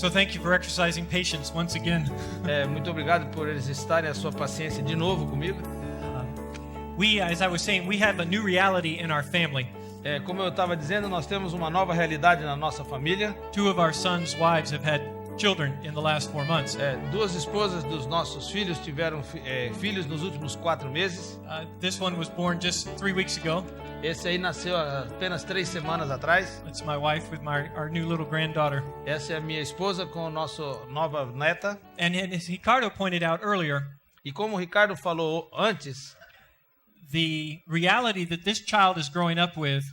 So thank you for exercising patience once again. Muito obrigado por eles estarem a sua paciência de novo comigo. As I was saying, we have a new reality in our family. Como eu estava dizendo, nós temos uma nova realidade na nossa família. 2 of our sons' wives have had children in the last 4 months. 2 esposas dos nossos filhos tiveram filhos nos últimos 4 meses. This one was born just 3 weeks ago. Esse aí nasceu apenas 3 semanas atrás. That's my wife with our new little granddaughter. Essa é a minha esposa com a nossa nova neta. And as Ricardo pointed out earlier, E como o Ricardo falou antes, the reality that this child is growing up with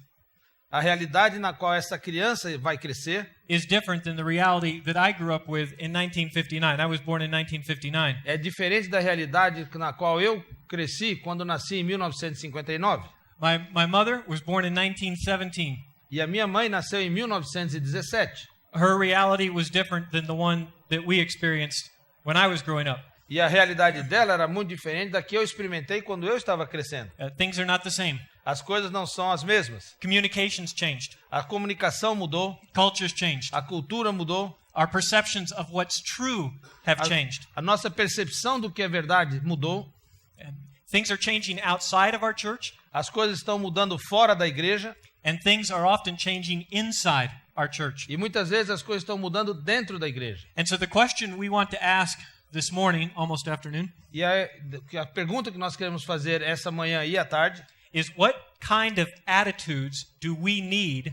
a realidade na qual essa criança vai crescer is different than the reality that I grew up with in 1959. I was born in 1959. é diferente da realidade na qual eu cresci quando nasci em 1959. My mother was born in 1917. E a minha mãe nasceu em 1917. Her reality was different than the one that we experienced when I was growing up. E a realidade dela era muito diferente da que eu experimentei quando eu estava crescendo. Things are not the same. As coisas não são as mesmas. Communications changed. A comunicação mudou. Cultures changed. A cultura mudou. Our perceptions of what's true have changed. A nossa percepção do que é verdade mudou. And things are changing outside of our church. As coisas estão mudando fora da igreja. And things are often changing inside our church. E muitas vezes as coisas estão mudando dentro da igreja. And so the question we want to ask this morning, almost afternoon, E a pergunta que nós queremos fazer essa manhã e à tarde is what kind of attitudes do we need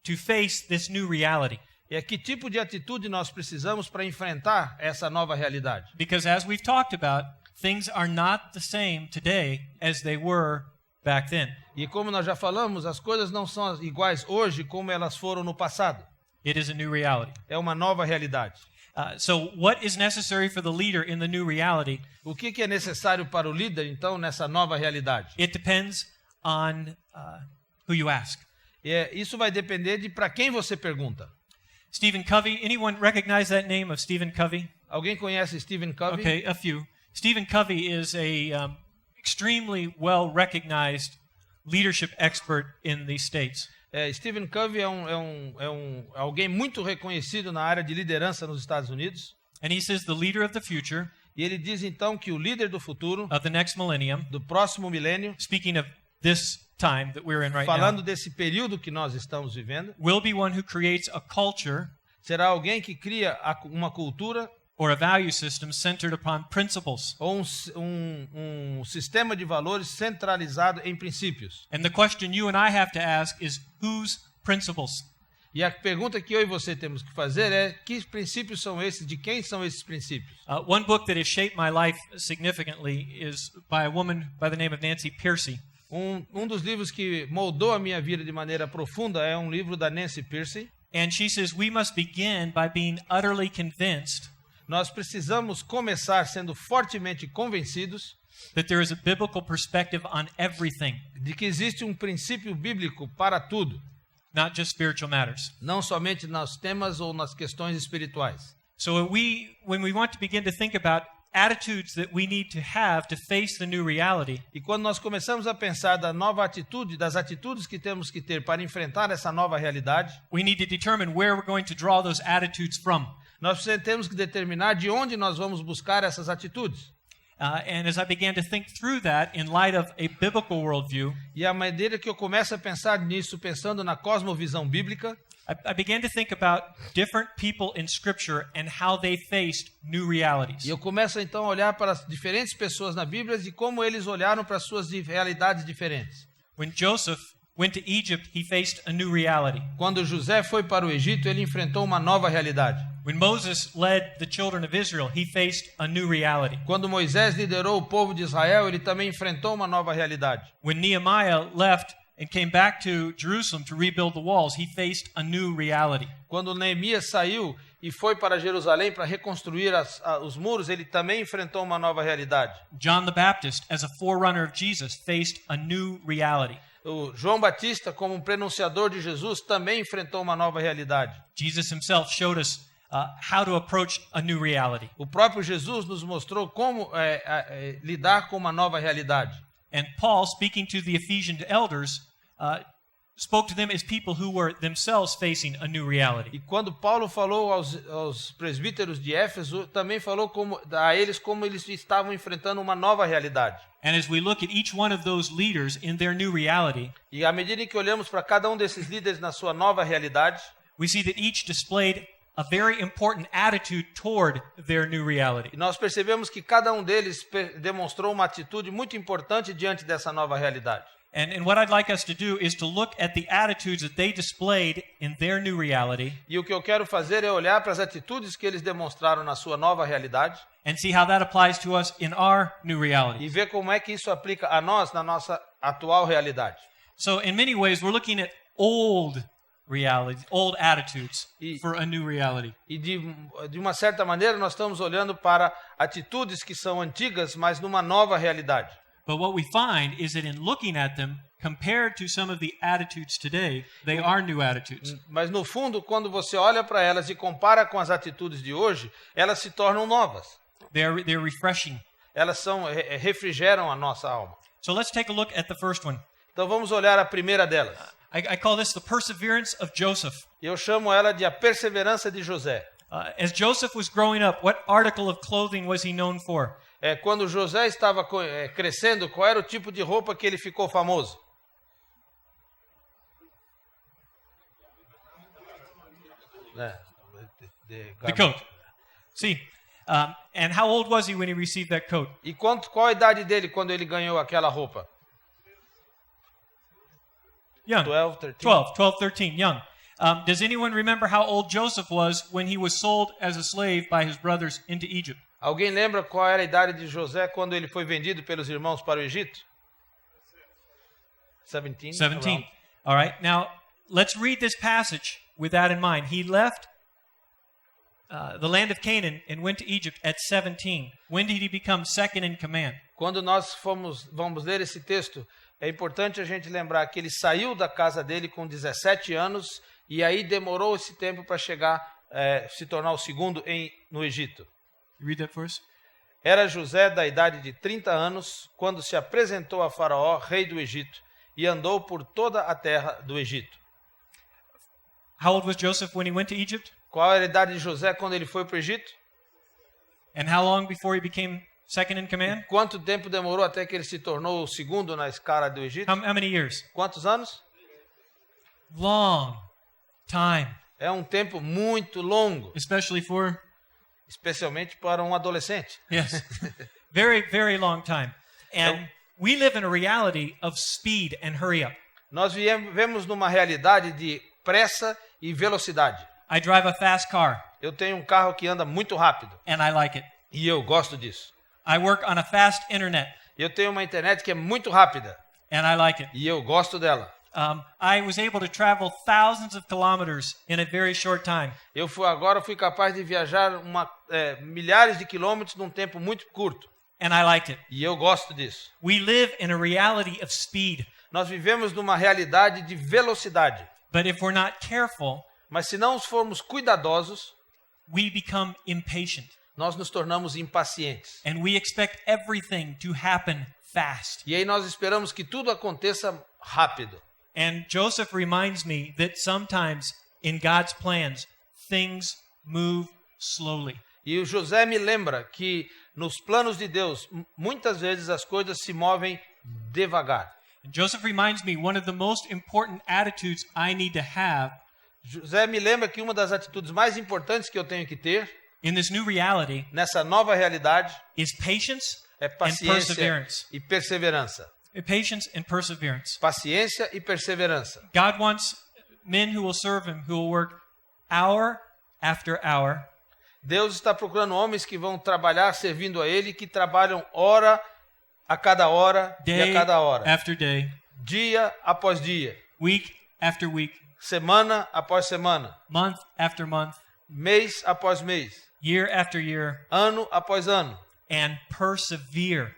to face this new reality? é que tipo de atitude nós precisamos para enfrentar essa nova realidade. Because as we've talked about, things are not the same today as they were back then. E como nós já falamos, as coisas não são iguais hoje como elas foram no passado. It is a new reality. É uma nova realidade. So what is necessary for the leader in the new reality? O que é necessário para o líder, então, nessa nova realidade? It depends on who you ask. Isso vai depender de para quem você pergunta. Stephen Covey. Anyone recognize that name of Stephen Covey? Alguém conhece Stephen Covey? Okay, a few. Stephen Covey is a extremely well-recognized leadership expert in the States. Stephen Covey é alguém muito reconhecido na área de liderança nos Estados Unidos. And he says the leader of the future, E ele diz então que o líder do futuro, of the next millennium, do próximo milênio, speaking of this time that we're in right falando now, desse período que nós estamos vivendo, will be one who creates a culture será alguém que cria uma cultura or a value system centered upon principles. ou um sistema de valores centralizado em princípios. And the question you and I have to ask is whose principles? E a pergunta que eu e você temos que fazer é: que princípios são esses? De quem são esses princípios? One book that has shaped my life significantly is by a woman by the name of Nancy Pearcey. Um dos livros que moldou a minha vida de maneira profunda é um livro da Nancy Pearcey. And she says we must begin by being utterly convinced Nós precisamos começar sendo fortemente convencidos that there is a biblical perspective on everything, de que existe um princípio bíblico para tudo, not just spiritual matters. não somente nos temas ou nas questões espirituais. So when we want to begin to think about attitudes that we need to have to face the new reality, E quando nós começamos a pensar da nova atitude, das atitudes que temos que ter para enfrentar essa nova realidade, we need to determine where we're going to draw those attitudes from. nós temos que determinar de onde nós vamos buscar essas atitudes. And as I began to think through that in light of a biblical worldview, E à medida que eu começo a pensar nisso, pensando na cosmovisão bíblica, I began to think about different people in Scripture and how they faced new realities. e eu começo então a olhar para as diferentes pessoas na Bíblia e como eles olharam para as suas realidades diferentes. When Joseph went to Egypt, he faced a new reality. Quando José foi para o Egito, ele enfrentou uma nova realidade. When Moses led the children of Israel, he faced a new reality. Quando Moisés liderou o povo de Israel, ele também enfrentou uma nova realidade. When Nehemiah left and came back to Jerusalem to rebuild the walls, he faced a new reality. Quando Neemias saiu e foi para Jerusalém para reconstruir os muros, ele também enfrentou uma nova realidade. John the Baptist, as a forerunner of Jesus, faced a new reality. O João Batista, como prenunciador de Jesus, também enfrentou uma nova realidade. Jesus himself showed us how to approach a new reality. O próprio Jesus nos mostrou como lidar com uma nova realidade. And Paul, speaking to the Ephesian elders, spoke to them as people who were themselves facing a new reality. E quando Paulo falou aos presbíteros de Éfeso, também falou a eles como eles estavam enfrentando uma nova realidade. And as we look at each one of those leaders in their new reality, E à medida em que olhamos para cada um desses líderes na sua nova realidade, we see that each displayed a very important attitude toward their new reality. e nós percebemos que cada um deles demonstrou uma atitude muito importante diante dessa nova realidade. And what I'd like us to do is to look at the attitudes that they displayed in their new reality E o que eu quero fazer é olhar para as atitudes que eles demonstraram na sua nova realidade and see how that applies to us in our new reality. e ver como é que isso aplica a nós na nossa atual realidade. So in many ways, we're looking at old realities, old attitudes for a new reality. E de uma certa maneira nós estamos olhando para atitudes que são antigas, mas numa nova realidade. But what we find is that in looking at them, compared to some of the attitudes today, they are new attitudes. Mas no fundo, quando você olha para elas e compara com as atitudes de hoje, elas se tornam novas. They're refreshing. Elas refrigeram a nossa alma. So let's take a look at the first one. Então vamos olhar a primeira delas. I call this the perseverance of Joseph. Eu chamo ela de a perseverança de José. As Joseph was growing up, what article of clothing was he known for? Quando José estava crescendo, qual era o tipo de roupa que ele ficou famoso? The coat. See, and how old was he when he received that coat? E qual a idade dele quando ele ganhou aquela roupa? Young. 12, 13, young. Does anyone remember how old Joseph was when he was sold as a slave by his brothers into Egypt? Alguém lembra qual era a idade de José quando ele foi vendido pelos irmãos para o Egito? 17. 17. All right. Now, let's read this passage with that in mind. He left the land of Canaan and went to Egypt at 17. When did he become second in command? Quando nós vamos ler esse texto, é importante a gente lembrar que ele saiu da casa dele com 17 anos e aí demorou esse tempo para se tornar o segundo no Egito. You read that for us? Era José da idade de 30 anos quando se apresentou a Faraó, rei do Egito, e andou por toda a terra do Egito. How old was Joseph when he went to Egypt? Qual era a idade de José quando ele foi para o Egito? And how long before he became second in command? Quanto tempo demorou até que ele se tornou o segundo na escala do Egito? How many years? Quantos anos? Long time. É um tempo muito longo, especialmente para um adolescente. Yes. Very, very long time. And we live in a reality of speed and hurry up. Nós vivemos numa realidade de pressa e velocidade. I drive a fast car. Eu tenho um carro que anda muito rápido. And I like it. E eu gosto disso. I work on a fast internet. Eu tenho uma internet que é muito rápida. And I like it. E eu gosto dela. I was able to travel thousands of kilometers in a very short time. Eu fui capaz de viajar milhares de quilômetros num tempo muito curto. And I liked it. E eu gosto disso. We live in a reality of speed. Nós vivemos numa realidade de velocidade. But if we're not careful, mas se não formos cuidadosos, we become impatient. Nós nos tornamos impacientes. And we expect everything to happen fast. E aí nós esperamos que tudo aconteça rápido. And Joseph reminds me that sometimes in God's plans, things move slowly. E o José me lembra que nos planos de Deus, muitas vezes as coisas se movem devagar. And Joseph reminds me one of the most important attitudes I need to have. José me lembra que uma das atitudes mais importantes que eu tenho que ter in this new reality, nessa nova realidade, is patience paciência and perseverance. E perseverança. Patience and perseverance. Paciência e perseverança. God wants men who will serve him, who will work hour after hour. Deus está procurando homens que vão trabalhar servindo a Ele, que trabalham hora a cada hora day e a cada hora. After day. Dia após dia. Week after week. Semana após semana. Month after month. Mês após mês. Year after year. Ano após ano. And persevere.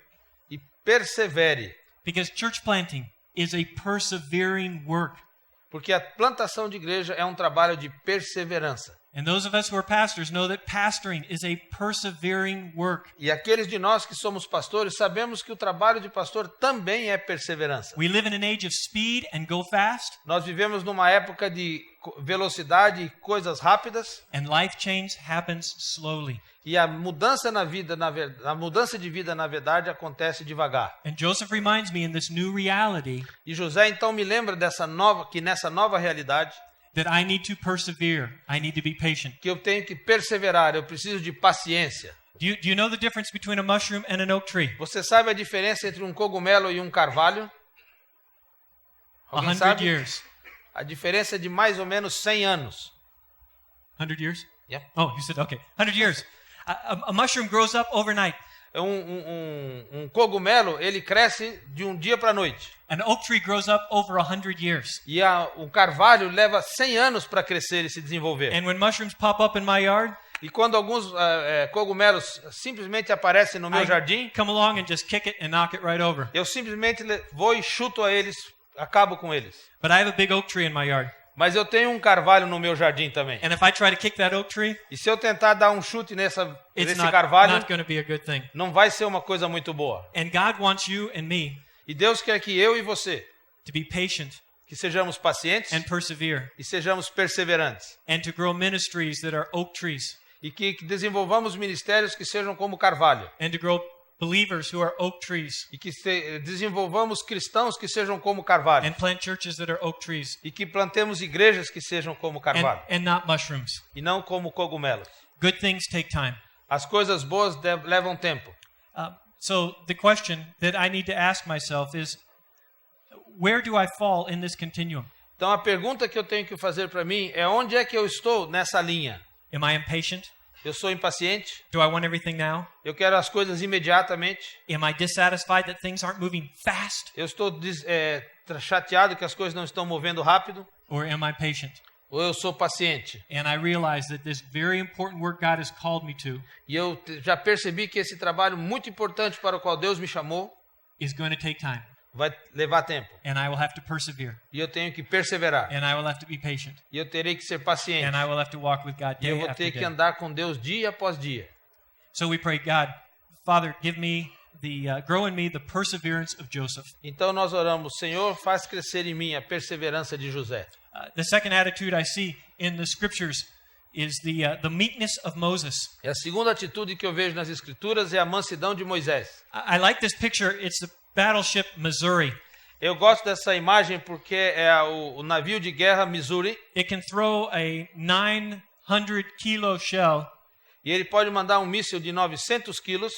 E persevere. Because church planting is a persevering work. Porque a plantação de igreja é um trabalho de perseverança. And those of us who are pastors know that pastoring is a persevering work. E aqueles de nós que somos pastores sabemos que o trabalho de pastor também é perseverança. We live in an age of speed and go fast, Nós vivemos numa época de velocidade e coisas rápidas, and life change happens slowly. e a mudança a mudança de vida, na verdade, acontece devagar. And Joseph reminds me in this new reality E José então me lembra nessa nova realidade, that I need to persevere. I need to be patient. que eu tenho que perseverar, eu preciso de paciência. Do you know the difference between a mushroom and an oak tree? Você sabe a diferença entre um cogumelo e um carvalho? Alguém 100 sabe? years. A diferença é de mais ou menos 100 anos. 100 years? Yeah. Oh, you said, okay. 100 years. A mushroom grows up overnight. Um cogumelo, ele cresce de um dia para a noite. An oak tree grows up over 100 years. E o carvalho leva 100 anos para crescer e se desenvolver. And when mushrooms pop up in my yard, E quando alguns cogumelos simplesmente aparecem no meu jardim, come along and just kick it and knock it right over. eu simplesmente vou e chuto a eles, acabo com eles. But I have a big oak tree in my yard. Mas eu tenho um carvalho no meu jardim também. And if I try to kick that oak tree, E se eu tentar dar um chute it's nesse not carvalho, going to be a good thing. não vai ser uma coisa muito boa. And God wants you and me E Deus quer que eu e você, to be patient que sejamos pacientes and persevere e sejamos perseverantes. and to grow ministries that are oak trees E que desenvolvamos ministérios que sejam como carvalho. and to grow believers who are oak trees E que desenvolvamos cristãos que sejam como carvalho. and plant churches that are oak trees E que plantemos igrejas que sejam como carvalho. and not mushrooms. E não como cogumelos. Good things take time. As coisas boas levam tempo. So the question that I need to ask myself is, where do I fall in this continuum? Então a pergunta que eu tenho que fazer para mim é: onde é que eu estou nessa linha? Am I impatient? Eu sou impaciente? Do I want everything now? Eu quero as coisas imediatamente? Am I dissatisfied that things aren't moving fast? Eu estou chateado que as coisas não estão movendo rápido? Or am I patient? Ou eu sou paciente? And I realize that this very important work God has called me to E eu já percebi que esse trabalho muito importante para o qual Deus me chamou is going to take time. vai levar tempo. And I will have to persevere. E eu tenho que perseverar. And I will have to be patient. E eu terei que ser paciente. And I will have to walk with God E eu day vou after ter que day. andar com Deus dia após dia. So we pray, God, Father, give me grow in me the perseverance of Joseph. Então nós oramos: Senhor, faz crescer em mim a perseverança de José. The second attitude I see in the scriptures is the meekness of Moses. E a segunda atitude que eu vejo nas Escrituras é a mansidão de Moisés. I like this picture. It's the battleship Missouri. Eu gosto dessa imagem porque é o navio de guerra Missouri. It can throw a 900-kilo shell E ele pode mandar um míssil de 900 quilos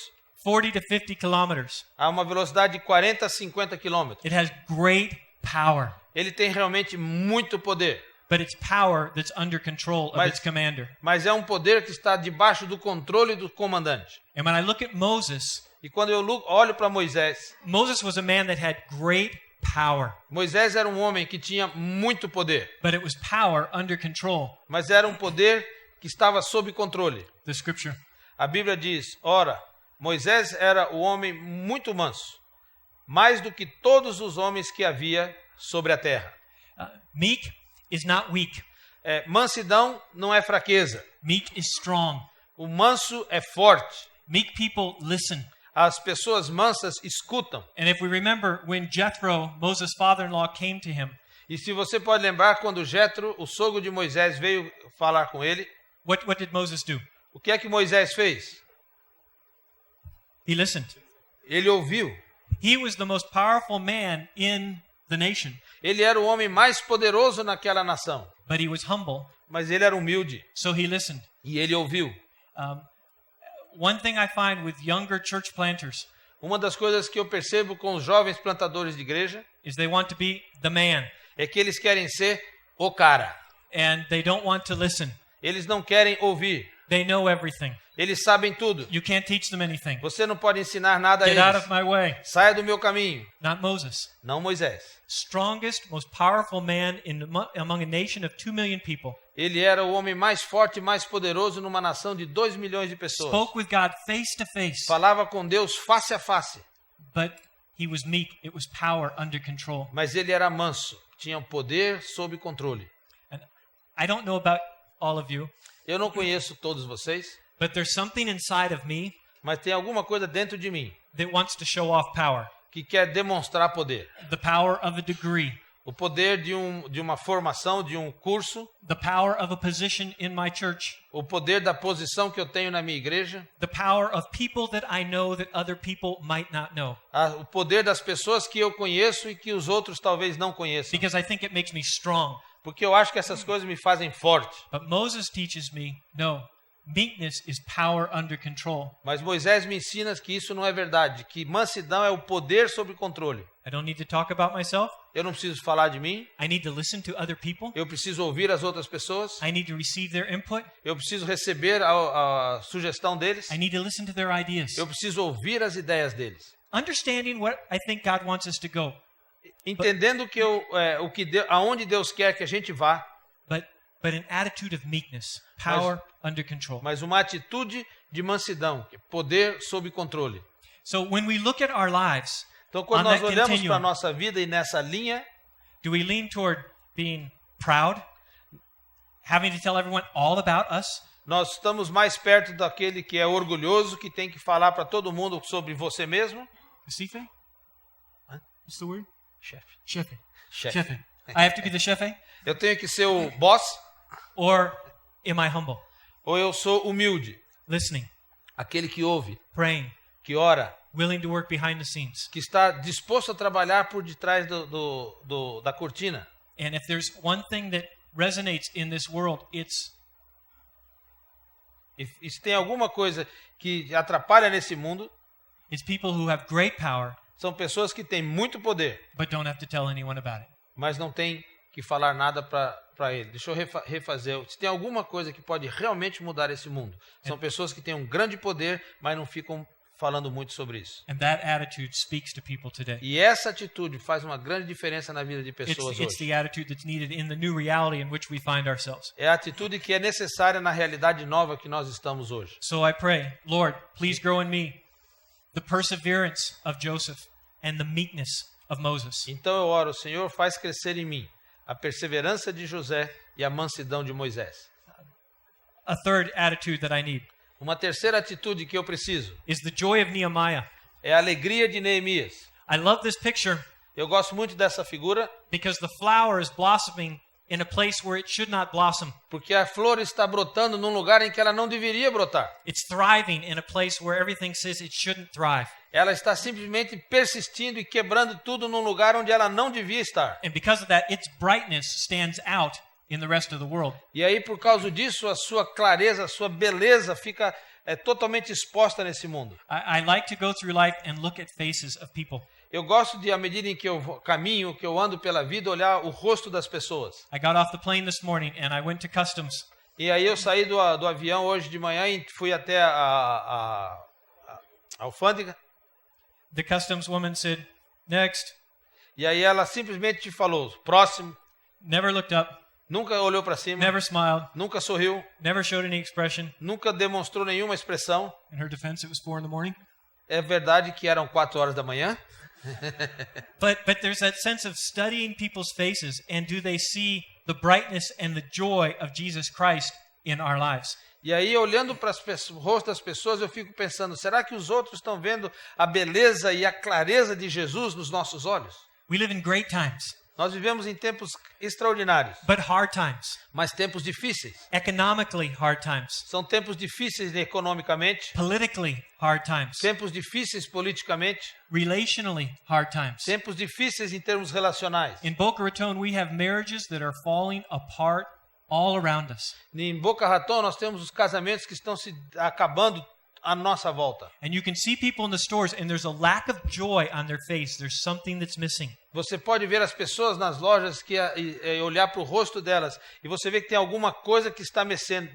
40 to 50 kilometers. a uma velocidade de 40 a 50 quilômetros. It has great power, Ele tem realmente muito poder. but it's power that's under control of Mas- its commander. Mas é um poder que está debaixo do controle do comandante. And when I look at Moses, E quando eu olho para Moisés, Moses was a man that had great power, Moisés era um homem que tinha muito poder. but it was power under control. Mas era um poder que estava sob controle. The scripture. A Bíblia diz: ora, Moisés era o homem muito manso, mais do que todos os homens que havia sobre a terra. Meek is not weak. Mansidão não é fraqueza. Meek is strong. O manso é forte. Meek people listen. As pessoas mansas escutam. And if we remember when Jethro, Moses' father-in-law, came to him, E se você pode lembrar, quando Jetro, o sogro de Moisés, veio falar com ele, what did Moses do? o que é que Moisés fez? He listened. Ele ouviu. He was the most powerful man in the nation, Ele era o homem mais poderoso naquela nação, but he was humble, mas ele era humilde so he listened. e ele ouviu. One thing I find with younger church planters Uma das coisas que eu percebo com os jovens plantadores de igreja is they want to be the man, é que eles querem ser o cara. and they don't want to listen. Eles não querem ouvir. They know everything. Eles sabem tudo. You can't teach them anything. Você não pode ensinar nada a Get out eles. of my way. Saia do meu caminho. Not Moses. Não Moisés. Strongest, most powerful man among a nation of 2 million people. Ele era o homem mais forte e mais poderoso numa nação de 2 milhões de pessoas. Spoke with God face to face, Falava com Deus face a face. but he was meek. It was power under control. Mas ele era manso. tinham poder sob controle. And I don't know about all of you, Eu não conheço todos vocês, but there's something inside of me mas tem alguma coisa dentro de mim that wants to show off power. que quer demonstrar poder. The power of a degree, O poder de uma formação, de um curso, the power of a position in my church, o poder da posição que eu tenho na minha igreja, the power of people that I know that other people might not know. o poder das pessoas que eu conheço e que os outros talvez não conheçam. Because I think it makes me strong. Porque eu acho que essas coisas me fazem forte. But Moses teaches me, no, meekness is power under control. Mas Moisés me ensina que isso não é verdade, que mansidão é o poder sob controle. I don't need to talk about myself. Eu não preciso falar de mim, I need to listen to other people. eu preciso ouvir as outras pessoas, I need to receive their input. eu preciso receber a sugestão deles, I need to listen to their ideas. eu preciso ouvir as ideias deles. Understanding what I think God wants us to go, Entendendo que aonde Deus quer que a gente vá, but an attitude of meekness, power under control. mas uma atitude de mansidão, poder sob controle. So when we look at our lives, Então, quando on nós that olhamos para a continuum, nossa vida e nessa linha, do we lean toward being proud, having to tell everyone all about us? nós estamos mais perto daquele que é orgulhoso, que tem que falar para todo mundo sobre você mesmo. Chefe? What's the word? Chefe. Chefe. Chefe. Chefe. I have to be the chefe? Eu tenho que ser o boss Or am I humble? ou eu sou humilde? Listening, Aquele que ouve, praying, que ora, willing to work behind the scenes. que está disposto a trabalhar por detrás da cortina. And if there's one thing that resonates in this world, it's E se tem alguma coisa que atrapalha nesse mundo, people who have great power são pessoas que têm muito poder, but don't have to tell anyone about it. mas não têm que falar nada para ele. Deixa eu refazer. Se tem alguma coisa que pode realmente mudar esse mundo, são pessoas que têm um grande poder, mas não ficam falando muito sobre isso. And that attitude speaks to people today. E essa atitude faz uma grande diferença na vida de pessoas It's hoje. the attitude that's needed in the new reality in which we find ourselves. É a atitude que é necessária na realidade nova que nós estamos hoje. So I pray, Lord, please grow in me the perseverance of Joseph and the meekness of Moses. Então eu oro, Senhor, faz crescer em mim a perseverança de José e a mansidão de Moisés. A third attitude that I need Uma terceira atitude que eu preciso is the joy of Nehemiah. é a alegria de Neemias. I love this picture Eu gosto muito dessa figura because the flower is blossoming in a place where it should not blossom. porque a flor está brotando num lugar em que ela não deveria brotar. It's thriving in a place where everything says it shouldn't thrive. Ela está simplesmente persistindo e quebrando tudo num lugar onde ela não devia estar. And because of that, its brightness stands out in the rest of the world. E aí, por causa disso, a sua clareza, a sua beleza fica totalmente exposta nesse mundo. I like to go through life and look at faces of people. Eu gosto de, à medida em que eu caminho, que eu ando pela vida, olhar o rosto das pessoas. I got off the plane this morning and I went to customs. E aí eu saí do avião hoje de manhã e fui até a alfândega. The customs woman said, "Next." E aí ela simplesmente te falou, próximo, Never looked up, nunca olhou para cima, never smiled, nunca sorriu, never showed any expression. nunca demonstrou nenhuma expressão. In her defense, it was 4 in the morning. É verdade que eram 4 horas da manhã, But there's that sense of studying people's faces and do they see the brightness and the joy of Jesus Christ in our lives? e aí olhando para o rosto das pessoas eu fico pensando, será que os outros estão vendo a beleza e a clareza de Jesus nos nossos olhos? We live in great times, Nós vivemos em tempos extraordinários, but hard times, mas tempos difíceis. economically hard times, São tempos difíceis economicamente, politically hard times, tempos difíceis politicamente, relationally hard times. tempos difíceis em termos relacionais. In Boca Raton, we have marriages that are falling apart all around us. Em Boca Raton nós temos os casamentos que estão se acabando à nossa volta. And you can see people in the stores and there's a lack of joy on their face. There's something that's missing. Você pode ver as pessoas nas lojas e olhar para o rosto delas e você vê que tem alguma coisa que está mexendo,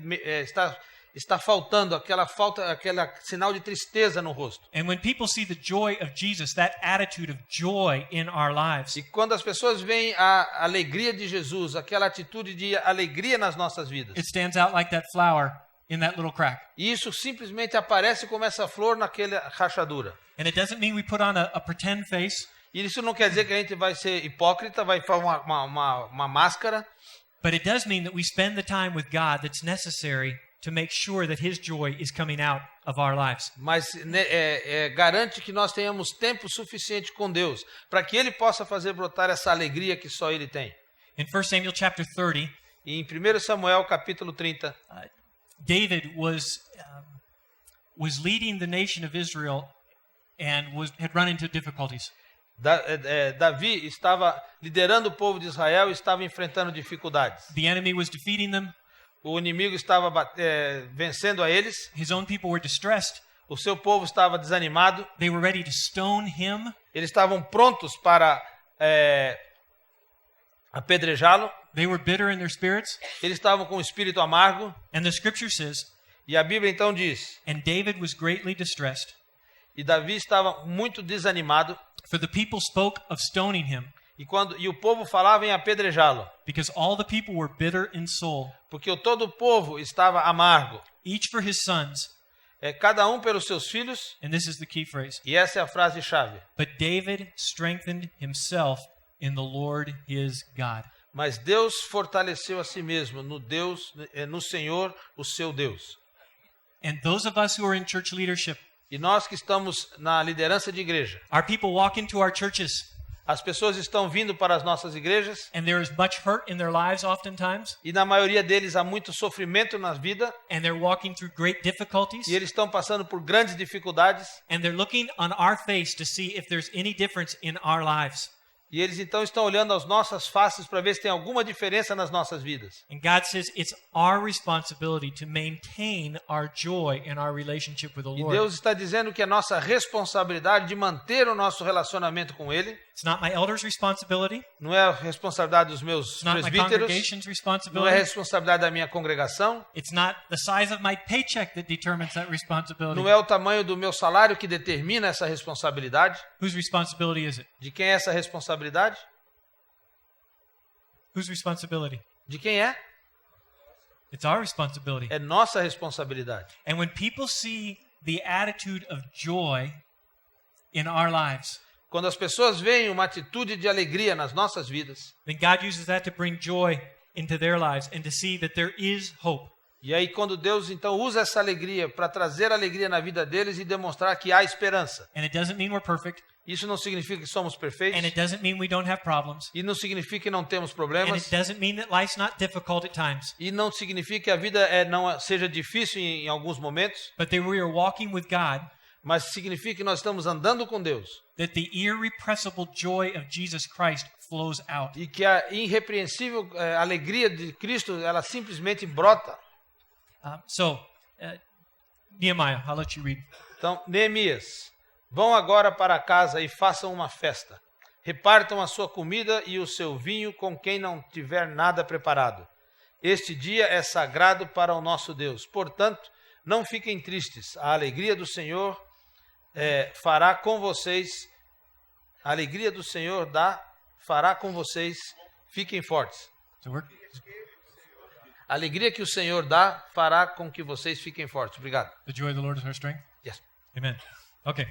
está faltando, aquele sinal de tristeza no rosto. And when people see the joy of Jesus, that attitude of joy in our lives, E quando as pessoas veem a alegria de Jesus, aquela atitude de alegria nas nossas vidas, it stands out like that flower in that little crack. e isso simplesmente aparece como essa flor naquela rachadura. And it doesn't mean we put on a pretend face. E isso não quer dizer que a gente vai ser hipócrita, vai fazer uma máscara, but it does mean that we spend the time with God that's necessary to make sure that His joy is coming out of our lives. mas né, garante que nós tenhamos tempo suficiente com Deus, para que Ele possa fazer brotar essa alegria que só Ele tem. In 1 Samuel chapter 30, E em 1 Samuel capítulo 30, David was leading the nation of Israel and had run into difficulties. Davi estava liderando o povo de Israel e estava enfrentando dificuldades. The enemy was defeating them. O inimigo estava vencendo a eles, His own people were distressed. o seu povo estava desanimado, They were ready to stone him. eles estavam prontos para apedrejá-lo, They were bitter in their spirits. eles estavam com um espírito amargo, And the scripture says, e a Bíblia então diz, and David was greatly distressed, e Davi estava muito desanimado, for the people spoke of stoning him, e o povo falava em apedrejá-lo, because all the people were bitter in soul, porque todo o povo estava amargo, each for his sons. cada um pelos seus filhos, And this is the key phrase. e essa é a frase-chave. But David strengthened himself in the Lord his God. Mas Deus fortaleceu a si mesmo no Senhor, o seu Deus. And those of us who are in church leadership, E nós que estamos na liderança de igreja, our people walk into our churches, as pessoas estão vindo para as nossas igrejas, and there is much hurt in their lives oftentimes, e na maioria deles há muito sofrimento na vida, and they're walking through great difficulties, e eles estão passando por grandes dificuldades, and they're looking on our face to see if there's any difference in our lives. e eles então estão olhando as nossas faces para ver se tem alguma diferença nas nossas vidas. And God says it's our responsibility to maintain our joy in our relationship with the E Lord. Deus está dizendo que é nossa responsabilidade de manter o nosso relacionamento com Ele. It's not my elders' responsibility. Não é a responsabilidade dos meus It's not my presbíteros, congregation's não é a responsibility. responsabilidade da minha congregação, It's not the size of my paycheck that determines that responsibility. não é o tamanho do meu salário que determina essa responsabilidade. Whose responsibility is it? De quem é essa responsabilidade? Whose responsibility? De quem é? It's our responsibility. É nossa responsabilidade. And when people see the attitude of joy in our lives, Quando as pessoas veem uma atitude de alegria nas nossas vidas, then God uses that to bring joy into their lives and to see that there is hope. e aí quando Deus então usa essa alegria para trazer alegria na vida deles e demonstrar que há esperança. And it doesn't mean we're perfect, Isso não significa que somos perfeitos, and it doesn't mean we don't have problems, e não significa que não temos and problemas, it doesn't mean that life's not difficult at times, e não significa que a vida não seja difícil em alguns momentos, but that we are walking with God, mas significa que nós estamos andando com Deus that the irrepressible joy of Jesus Christ flows out. e que a irrepreensível alegria de Cristo, ela simplesmente brota. Nehemiah, I'll let you read. Então, Neemias, vão agora para casa e façam uma festa. Repartam a sua comida e o seu vinho com quem não tiver nada preparado. Este dia é sagrado para o nosso Deus. Portanto, não fiquem tristes. A alegria do Senhor fará com vocês. A alegria do Senhor fará com vocês. Fiquem fortes. A alegria que o Senhor dá fará com que vocês fiquem fortes. Obrigado. The joy of the Lord is our strength. Yes. Amen. Okay.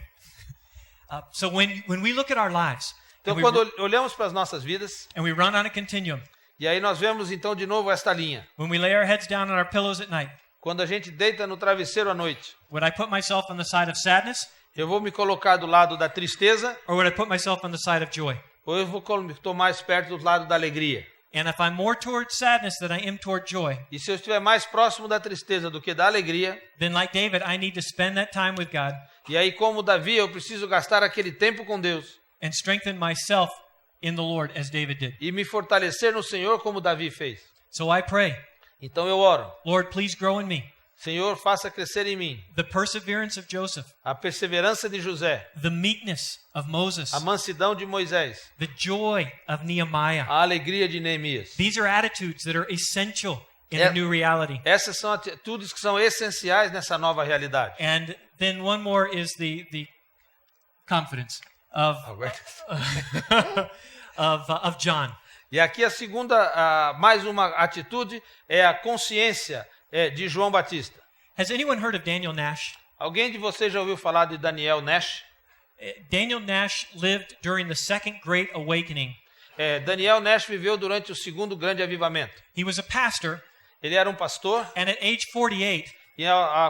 So when we look at our lives Então, quando olhamos para as nossas vidas, and we run on a continuum, e aí nós vemos então de novo esta linha. when we lay our heads down on our pillows at night, Quando a gente deita no travesseiro à noite, would I put myself on the side of sadness eu vou me colocar do lado da tristeza or would I put myself on the side of joy? ou eu vou estou mais perto do lado da alegria? And if I'm more toward sadness than I am toward joy, E se eu estiver mais próximo da tristeza do que da alegria, then like David, I need to spend that time with God e aí como Davi, eu preciso gastar aquele tempo com Deus and strengthen myself in the Lord as David did. e me fortalecer no Senhor como Davi fez. So I pray, Então eu oro, Lord, please grow in me Senhor, faça crescer em mim the perseverance of Joseph, a perseverança de José, the meekness of Moses, a mansidão de Moisés, the joy of Nehemiah. a alegria de Neemias. These are attitudes that are essential in a new reality. Essas são atitudes que são essenciais nessa nova realidade. And then one more is the confidence of of John. E aqui a segunda, mais uma atitude é a consciência de João Batista. Has anyone heard of Daniel Nash? Alguém de vocês já ouviu falar de Daniel Nash? Daniel Nash lived during the Second Great Awakening. Daniel Nash viveu durante o segundo grande avivamento. He was a pastor, Ele era um pastor and at age 48, e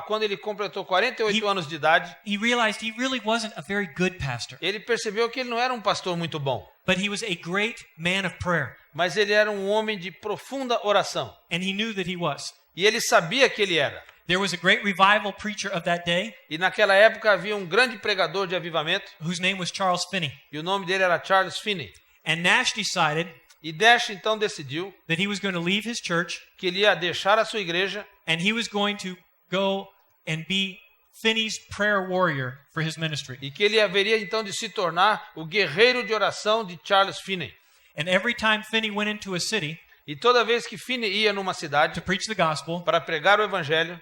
quando ele completou 48 anos de idade, he realized he really wasn't a very good pastor, ele percebeu que ele não era um pastor muito bom, but he was a great man of prayer, mas ele era um homem de profunda oração. and he knew that he was. E ele sabia que ele era. There was a great revival preacher of that day E naquela época havia um grande pregador de avivamento, whose name was Charles Finney. e o nome dele era Charles Finney. And Nash decided E Nash então decidiu that he was going to leave his church que ele ia deixar a sua igreja and he was going to go and be Finney's prayer warrior for his ministry. e que ele haveria então de se tornar o guerreiro de oração de Charles Finney. And every time Finney went into a city E toda vez que Finney ia numa cidade to preach the gospel, para pregar o evangelho,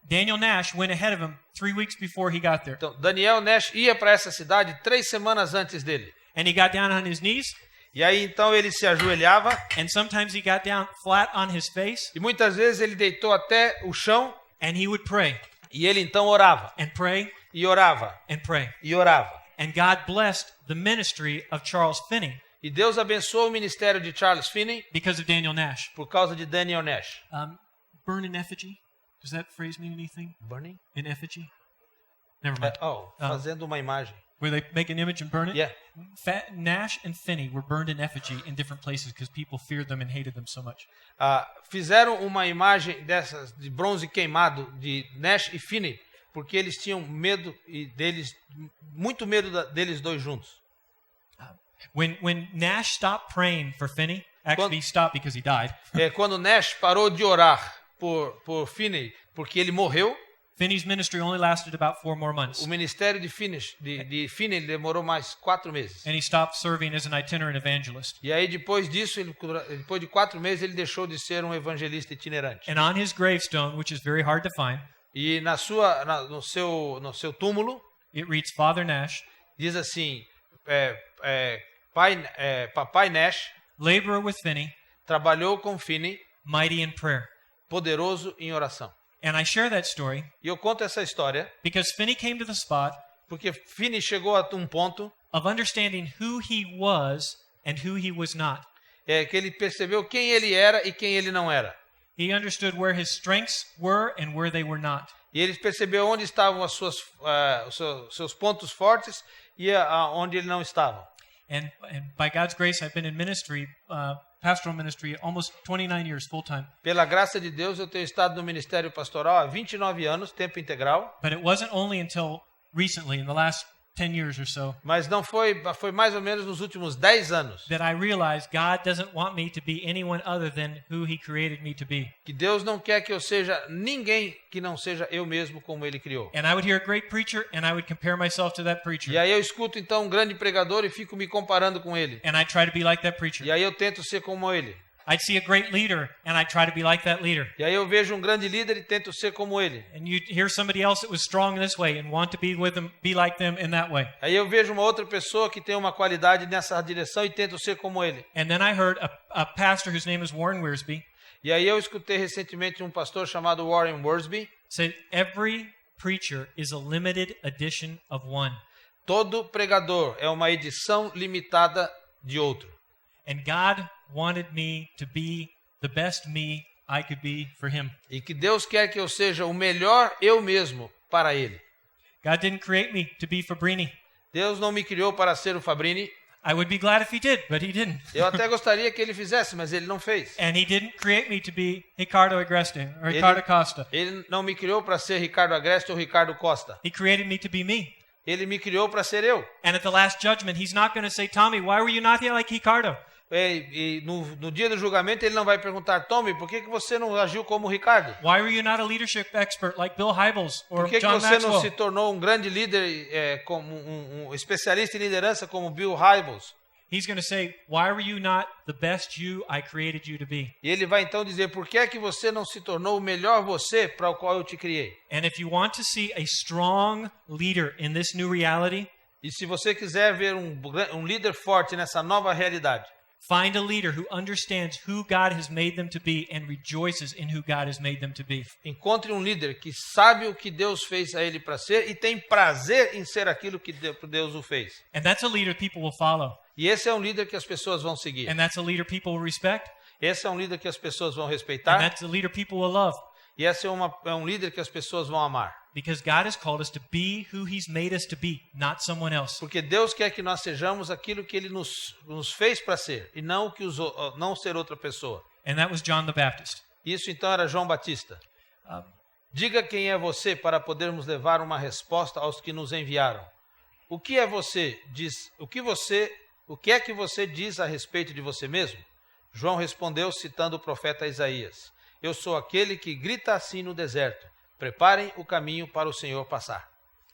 Daniel Nash went ahead of him 3 weeks before he got there. então Daniel Nash ia para essa cidade 3 semanas antes dele. And he got down on his knees, E aí então ele se ajoelhava and sometimes he got down flat on his face, e muitas vezes ele deitou até o chão and he would pray e ele então orava and pray e orava and pray. e orava. And God blessed the ministry of Charles Finney E Deus abençoou o ministério de Charles Finney because of Daniel Nash. por causa de Daniel Nash. Burn in effigy? Does that phrase mean anything? Burning? In effigy? Never mind. Fazendo uma imagem. Where they make an image and burn it? Yeah. Nash and Finney were burned in effigy in different places because people feared them and hated them so much. Fizeram uma imagem dessas de bronze queimado de Nash e Finney porque eles tinham medo muito medo deles dois juntos. When Nash stopped praying for Finney, actually he stopped because he died. Quando Nash parou de orar por Finney porque ele morreu, Finney's ministry only lasted about 4 more months. o ministério de Finney demorou mais 4 meses. And he stopped serving as an itinerant evangelist. E aí depois disso, depois de 4 meses, ele deixou de ser um evangelista itinerante. And on his gravestone, which is very hard to find, E no seu túmulo it reads Father Nash, diz assim: Papai Nash laborer with Finney, trabalhou com Finney, mighty in prayer. poderoso em oração. And I share that story E eu conto essa história because Finney came to the spot porque Finney chegou a um ponto of understanding who he was and who he was not. que ele percebeu quem ele era e quem ele não era. He understood where his strengths were and where they were not. E ele percebeu onde estavam os seus pontos fortes e onde ele não estava. And by God's grace, I've been in ministry, pastoral ministry, almost 29 years full time. Pela graça de Deus, eu tenho estado no ministério pastoral há 29 anos, tempo integral. But it wasn't only until recently, in the last 10 years or so, Mas não foi mais ou menos nos últimos 10 anos that I realized God doesn't want me to be anyone other than who He created me to be. que Deus não quer que eu seja ninguém que não seja eu mesmo como Ele criou. And I would hear a great preacher, and I would compare myself to that E preacher. aí eu escuto então um grande pregador e fico me comparando com ele. And I try to be like that preacher. E aí eu tento ser como ele. I'd see a great leader, and I try to be like that leader. E aí eu vejo um grande líder e tento ser como ele. And you hear somebody else that was strong in this way and want to be with them, be like them in that way. Aí eu vejo uma outra pessoa que tem uma qualidade nessa direção e tento ser como ele. And then I heard a pastor whose name is Warren Wiersbe E aí eu escutei recentemente um pastor chamado Warren Wiersbe. say every preacher is a limited edition of one. Todo pregador é uma edição limitada de outro. And God wanted me to be the best me I could be for Him. E que Deus quer que eu seja o melhor eu mesmo para Ele. God didn't create me to be Fabrini. Deus não me criou para ser o Fabrini. I would be glad if He did, but He didn't. Eu até gostaria que Ele fizesse, mas Ele não fez. And He didn't create me to be Ricardo Agreste or Ricardo Costa. Ele não me criou para ser Ricardo Agreste ou Ricardo Costa. He created me to be me. Ele me criou para ser eu. And at the last judgment, He's not going to say, Tommy, why were you not here like Ricardo? E no dia do julgamento ele não vai perguntar: Tommy, por que você não agiu como Ricardo? Why were you not a leadership expert like Bill Hybels or Por que John você não Maxwell? se tornou um grande líder, como um especialista em liderança como Bill Hybels? He's going to say, why were you not the best you I created you to be? E ele vai então dizer: por que é que você não se tornou o melhor você para o qual eu te criei? And if you want to see a strong leader in this new reality, E se você quiser ver um líder forte nessa nova realidade, Find a leader who understands who God has made them to be and rejoices in who God has made them to be. Encontre um líder que sabe o que Deus fez a ele para ser e tem prazer em ser aquilo que Deus o fez. And that's a leader people will follow. E esse é um líder que as pessoas vão seguir. And that's a leader people will respect. Esse é um líder que as pessoas vão And respeitar. that's a leader people will love. E esse é um líder que as pessoas vão amar. Because God has called us to be who He's made us to be, not someone else. Porque Deus quer que nós sejamos aquilo que Ele nos fez para ser, e não não ser outra pessoa. And that was John the Baptist. Isso então era João Batista. Um, Diga quem é você para podermos levar uma resposta aos que nos enviaram. O que é você? O que é que você diz a respeito de você mesmo? João respondeu citando o profeta Isaías. Eu sou aquele que grita assim no deserto. Preparem o caminho para o Senhor passar.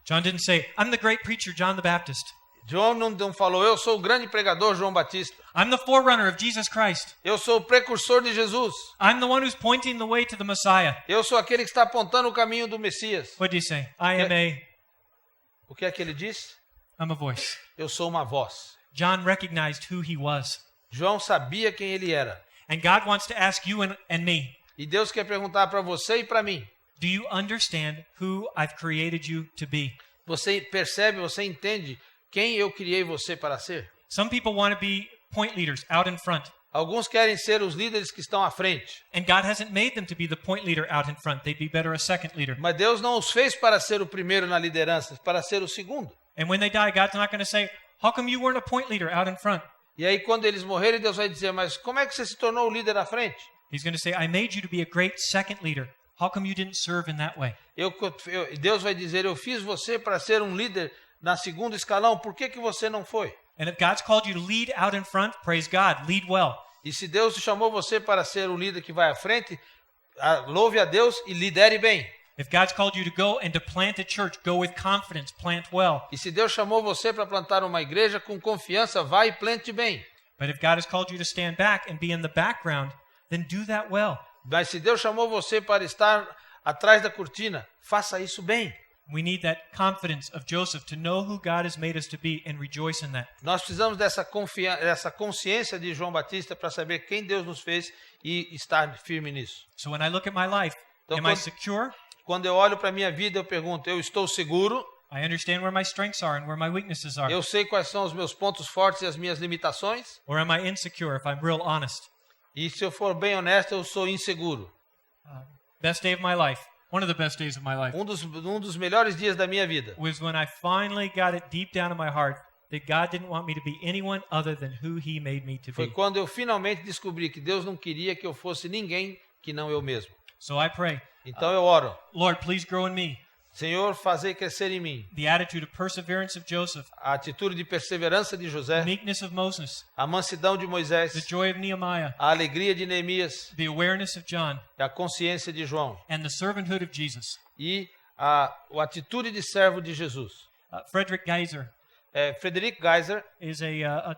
John didn't say, I'm the great preacher, John the Baptist. João não falou, eu sou o grande pregador João Batista. I'm the forerunner of Jesus Christ. Eu sou o precursor de Jesus. I'm the one who's pointing the way to the Messiah. Eu sou aquele que está apontando o caminho do Messias. What do you say? O que é que ele disse? I'm a voice. Eu sou uma voz. John recognized who he was. João sabia quem ele era. And God wants to ask you and me, E Deus quer perguntar para você e para mim. do you understand who I've created you to be? Você percebe, você entende quem eu criei você para ser? Some people want to be point leaders out in front. Alguns querem ser os líderes que estão à frente. And God hasn't made them to be the point leader out in front. They'd be better a second leader. Mas Deus não os fez para ser o primeiro na liderança, para ser o segundo. And when they die, God's not going to say, how come you weren't a point leader out in front? E aí quando eles morrerem, Deus vai dizer, mas como é que você se tornou o líder à frente? He's going to say, I made you to be a great second leader. How come you didn't serve in that way? Deus vai dizer, eu fiz você para ser um líder na segunda escalão, por que você não foi? And if God's called you to lead out in front, praise God, lead well. E se Deus chamou você para ser o líder que vai à frente, louve a Deus e lidere bem. If God's called you to go and to plant a church, go with confidence, plant well. E se Deus chamou você para plantar uma igreja, com confiança, vai e plante bem. But if God has called you to stand back and be in the background, then do that well. Mas se Deus chamou você para estar atrás da cortina, faça isso bem. We need that confidence of Joseph to know who God has made us to be and rejoice in that. Nós precisamos dessa consciência de João Batista para saber quem Deus nos fez e estar firme nisso. So when I look at my life, Então, am I secure? Quando eu olho para a minha vida, eu pergunto, eu estou seguro? I understand where my strengths are and where my weaknesses are. Eu sei quais são os meus pontos fortes e as minhas limitações? Or am I insecure if I'm real honest? E se eu for bem honesto, eu sou inseguro. Best day of my life. One of the best days of my life Um dos melhores dias da minha vida was when I finally got it deep down in my heart that God didn't want me to be anyone other than who He made me to foi be. quando eu finalmente descobri que Deus não queria que eu fosse ninguém que não eu mesmo. So I pray, Então eu oro, Lord, please grow in me Senhor, fazei crescer em mim the attitude of perseverance of Joseph, a atitude de perseverança de José, meekness of Moses, a mansidão de Moisés, the joy of Nehemiah, a alegria de Neemias, the awareness of John, a consciência de João and the servanthood of Jesus. e a atitude de servo de Jesus. Frederick Geiser Frederick Geiser is a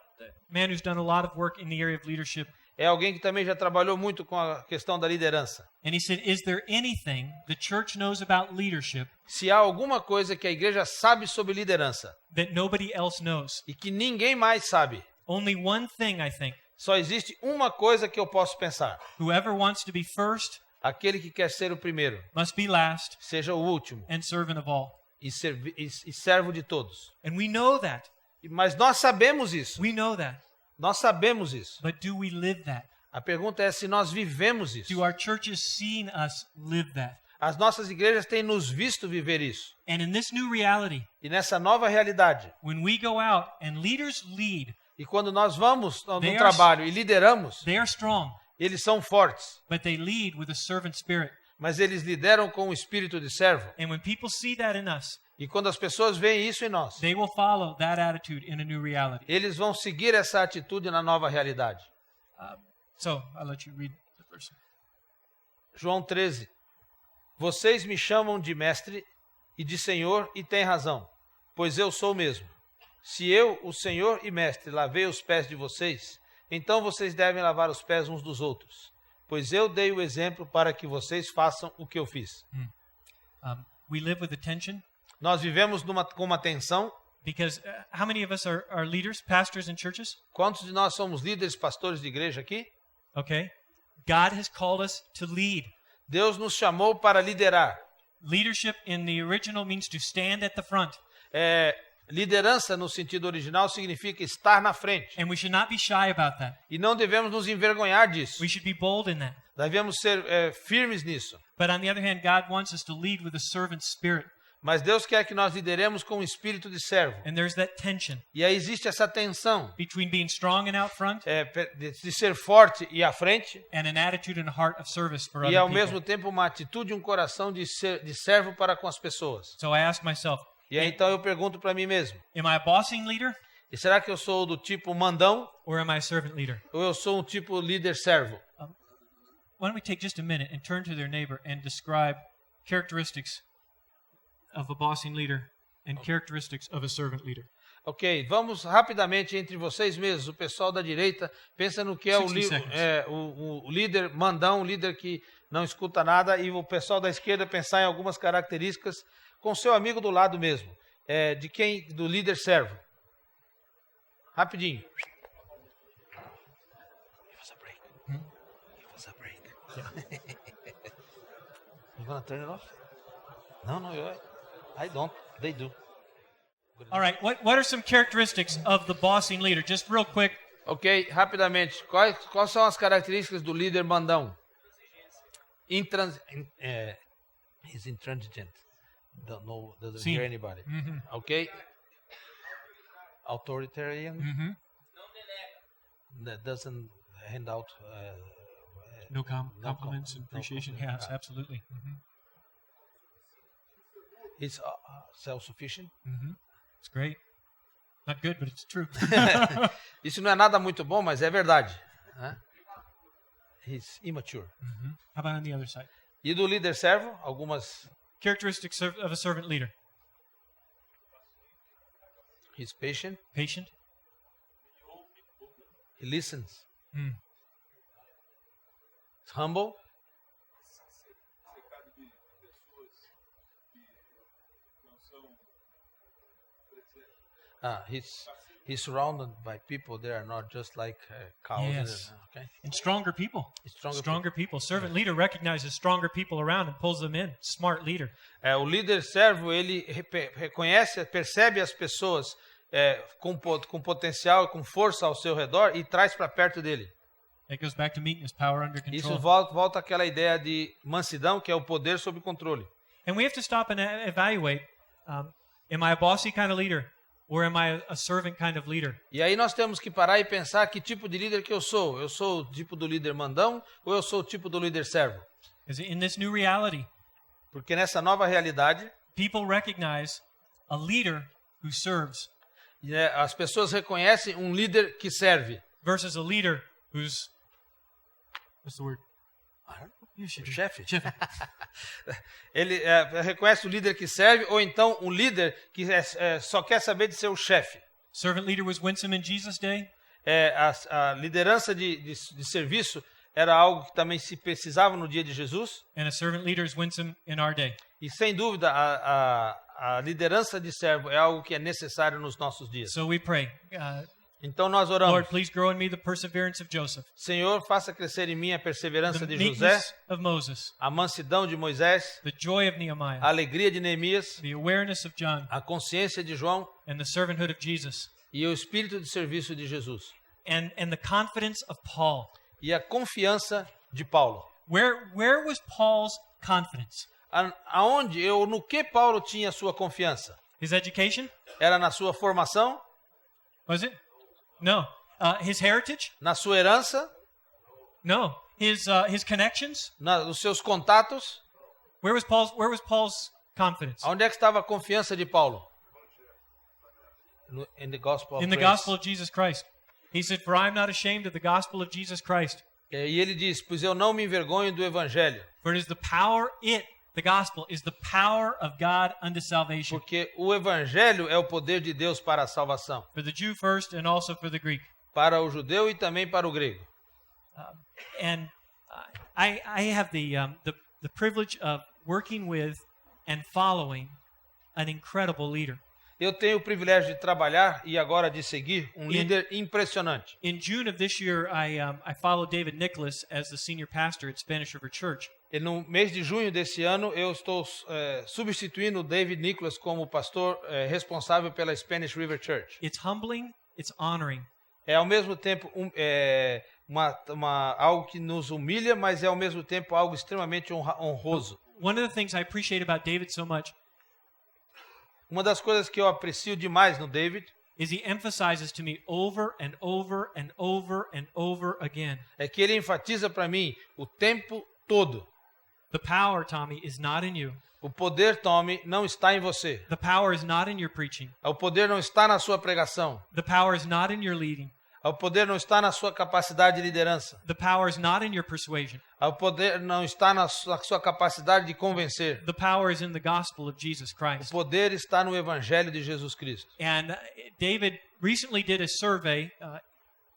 man who's done a lot of work in the area of leadership. é alguém que também já trabalhou muito com a questão da liderança. And he said, is there anything the church knows about leadership Se há alguma coisa que a igreja sabe sobre liderança that nobody else knows? e que ninguém mais sabe, Only one thing, I think. só existe uma coisa que eu posso pensar. Whoever wants to be first Aquele que quer ser o primeiro, must be last seja o último and servant of all. e servo de todos. And we know that. Mas nós sabemos isso. We know that. Nós sabemos isso. But do we live that? A pergunta é se nós vivemos isso. Do our churches seen us live that? As nossas igrejas têm nos visto viver isso. And in this new reality, E nessa nova realidade, when we go out and leaders lead, e quando nós vamos no They are- trabalho e lideramos, they are strong, eles são fortes, but they lead with a servant spirit. mas eles lideram com o espírito de servo. And when people see that in us, E quando as pessoas veem isso em nós, they will follow that attitude in a new reality. eles vão seguir essa atitude na nova realidade. So I'll let you read the verse. João 13. Vocês me chamam de mestre e de senhor e têm razão, pois eu sou mesmo. Se eu, o senhor e mestre, lavei os pés de vocês, então vocês devem lavar os pés uns dos outros, pois eu dei o exemplo para que vocês façam o que eu fiz. We live with the tension Nós vivemos com uma tensão Because how many of us are leaders, pastors in churches? Quantos de nós somos líderes, pastores de igreja aqui? Okay. God has called us to lead. Deus nos chamou para liderar. Leadership in the original means to stand at the front. Liderança no sentido original significa estar na frente. And we should not be shy about that. E não devemos nos envergonhar disso. We should be bold in that. Devemos ser firmes nisso. But on the other hand, God wants us to lead with a servant spirit. Mas Deus quer que nós lideremos com um espírito de servo. And there's that tension E aí existe essa tensão between being strong and out front de ser forte e à frente, and an attitude and a heart of service for e other ao people. mesmo tempo uma atitude e um coração de servo para com as pessoas. So I ask myself, E aí então eu pergunto para mim mesmo, am I a bossing leader e será que eu sou do tipo mandão or am I a servant leader? ou eu sou um tipo líder servo? Why don't we take just a minute and turn to their neighbor and describe characteristics of a bossing leader and characteristics of a servant leader. Ok, vamos rapidamente entre vocês mesmos, o pessoal da direita, pensa no que é 60 seconds. o líder mandão, o líder que não escuta nada, e o pessoal da esquerda pensar em algumas características com seu amigo do lado mesmo, do líder servo. Rapidinho. Give us a break. Give us a break. You gonna turn it off? No, I don't. They do. All right, what are some characteristics of the bossing leader? Just real quick. Ok, rapidamente. Quais são as características do líder mandão? He's intransigent. Doesn't Sim. hear anybody. Ok? Authoritarian. That doesn't hand out. No compliments and appreciation. Yes, absolutely. He's self-sufficient. It's great. Not good, but it's true. Isso não é nada muito bom, mas é verdade. Né? He's immature. How about on the other side? E do líder servo, algumas. Characteristics of a servant leader. He's patient. Patient. He listens. He's humble. He's surrounded by people that are not just like cows. Yes. Okay? And stronger people. Stronger people. Servant leader recognizes stronger people around and pulls them in. Smart leader. O líder servo, ele reconhece, percebe as pessoas com potencial, com força ao seu redor e traz para perto dele. It goes back to meekness, power under Isso control. volta àquela ideia de mansidão, que é o poder sob controle. And we have to stop and evaluate, am I a bossy kind of leader or am I a servant kind of leader? E aí nós temos que parar e pensar que tipo de líder que eu sou. Eu sou o tipo do líder mandão ou eu sou o tipo do líder servo? Because in this new reality, Porque nessa nova realidade, people recognize a leader who serves as pessoas reconhecem um líder que serve. versus a leader who's, what's the word? Chefe. Ele reconhece o líder que serve ou então um líder que só quer saber de ser o chefe. Servant leader was winsome in Jesus' day. A liderança de serviço era algo que também se precisava no dia de Jesus. And a servant leader is winsome in our day. E sem dúvida a liderança de servo é algo que é necessário nos nossos dias. So we pray, Então nós oramos. Lord, please grow in me the perseverance of Joseph, Senhor, faça crescer em mim a perseverança the de José, meekness of Moses, a mansidão de Moisés, the joy of a Nehemiah, alegria de Neemias, the awareness of John, a consciência de João and the servanthood of Jesus, e o espírito de serviço de Jesus. and the confidence of Paul. E a confiança de Paulo. Where was Paul's confidence? No que Paulo tinha sua confiança? His education? Era na sua formação? Was it? No. His heritage? Na sua herança? No. His connections? Nos seus contatos? Where was Paul's confidence? Onde é que estava a confiança de Paulo? In the gospel of In the grace. gospel of Jesus Christ. He said, "For I am not ashamed of the gospel of Jesus Christ, E ele diz, pois eu não me envergonho do evangelho, for it is the power, the gospel is the power of God unto salvation, porque o evangelho é o poder de Deus para a salvação, for the Jew first and also for the Greek." para o judeu e também para o grego. And I have the privilege of working with and following an incredible leader. Eu tenho o privilégio de trabalhar e agora de seguir um líder impressionante. In June of this year, I followed David Nicholas as the senior pastor at Spanish River Church. E no mês de junho desse ano, eu estou substituindo o David Nicholas como pastor responsável pela Spanish River Church. It's humbling, it's honoring. É ao mesmo tempo algo que nos humilha, mas é ao mesmo tempo algo extremamente honroso. One of the things I appreciate about David so much Uma das coisas que eu aprecio demais no David is he emphasizes to me over and over and over and over again. é que ele enfatiza para mim o tempo todo. The power, Tommy, is not in you. O poder, Tommy, não está em você. The power is not in your preaching. O poder não está na sua pregação. The power is not in your leading. O poder não está na sua capacidade de liderança. The power is not in your persuasion. O poder não está na sua capacidade de convencer. The power is in the gospel of Jesus O Christ. poder está no evangelho de Jesus Cristo. And David recently did a survey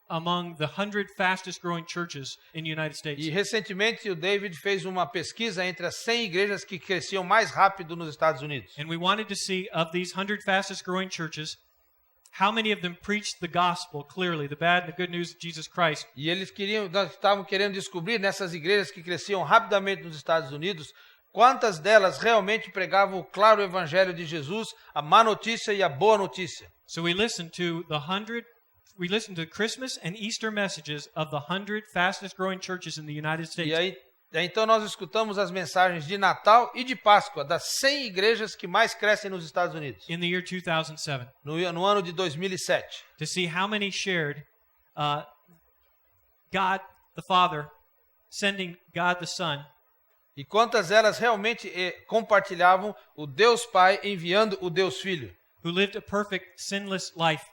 among the 100 fastest growing churches in the United States. E recentemente o David fez uma pesquisa entre as 100 igrejas que cresciam mais rápido nos Estados Unidos. And we wanted to see, of these 100 fastest growing churches, how many of them preached the gospel clearly, the bad and the good news of Jesus Christ. E nós estavam querendo descobrir nessas igrejas que cresciam rapidamente nos Estados Unidos, quantas delas realmente pregavam o claro evangelho de Jesus, a má notícia e a boa notícia. So we listened to Christmas and Easter messages of the 100 fastest growing churches in the United States. E aí, então nós escutamos as mensagens de Natal e de Páscoa das 100 igrejas que mais crescem nos Estados Unidos. In the year 2007, No ano de 2007. to see how many shared God the Father sending God the Son E quantas elas realmente compartilhavam o Deus Pai enviando o Deus Filho, who lived a perfect, sinless life,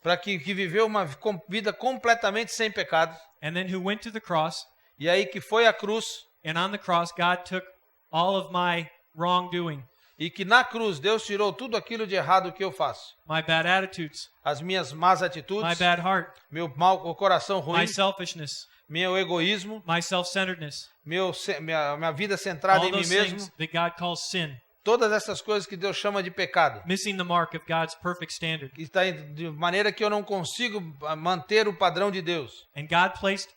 para que viveu uma vida completamente sem pecados, and then who went to the cross, e aí que foi à cruz, and on the cross God took all of my wrongdoing, e que na cruz Deus tirou tudo aquilo de errado que eu faço. my bad attitudes, As minhas más my atitudes, bad heart, meu coração ruim, my selfishness, meu egoísmo, my self-centeredness, minha vida centrada all em mim those mesmo, things that God calls sin, todas essas coisas que Deus chama de pecado. missing the mark of God's perfect standard. E está de maneira que eu não consigo manter o padrão de Deus. And God placed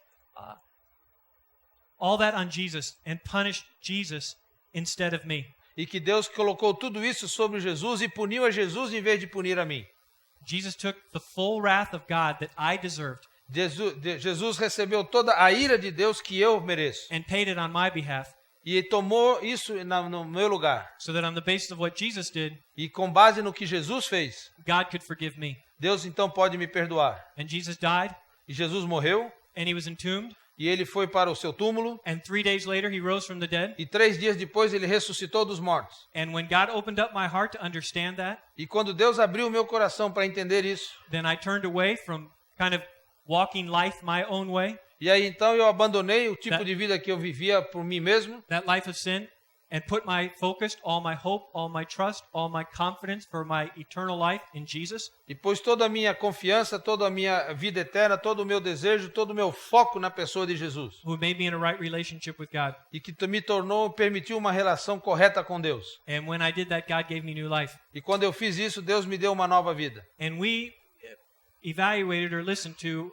all that on Jesus and punished Jesus instead of me. E que Deus colocou tudo isso sobre Jesus e puniu a Jesus em vez de punir a mim. Jesus took the full wrath of God that I deserved Jesus recebeu toda a ira de Deus que eu mereço. and paid it on my behalf, E tomou isso no meu lugar. so that on the basis of what Jesus did, E com base no que Jesus fez, God could forgive me. Deus então pode me perdoar. And Jesus died, E Jesus morreu, and he was entombed, e ele foi para o seu túmulo, and 3 days later he rose from the dead. e 3 dias depois ele ressuscitou dos mortos. And when God opened up my heart to understand that, E quando Deus abriu o meu coração para entender isso, then I turned away from kind of walking life my own way, e aí então eu abandonei o tipo That- de vida que eu vivia por mim mesmo, that life of sin, and put my focus, all my hope, all my trust, all my confidence for my eternal life in Jesus. e pus toda a minha confiança, toda a minha vida eterna, todo o meu desejo, todo o meu foco na pessoa de Jesus. Who made me in a right relationship with God. E que permitiu uma relação correta com Deus. And when I did that, God gave me new life. E quando eu fiz isso, Deus me deu uma nova vida. And we evaluated or listened to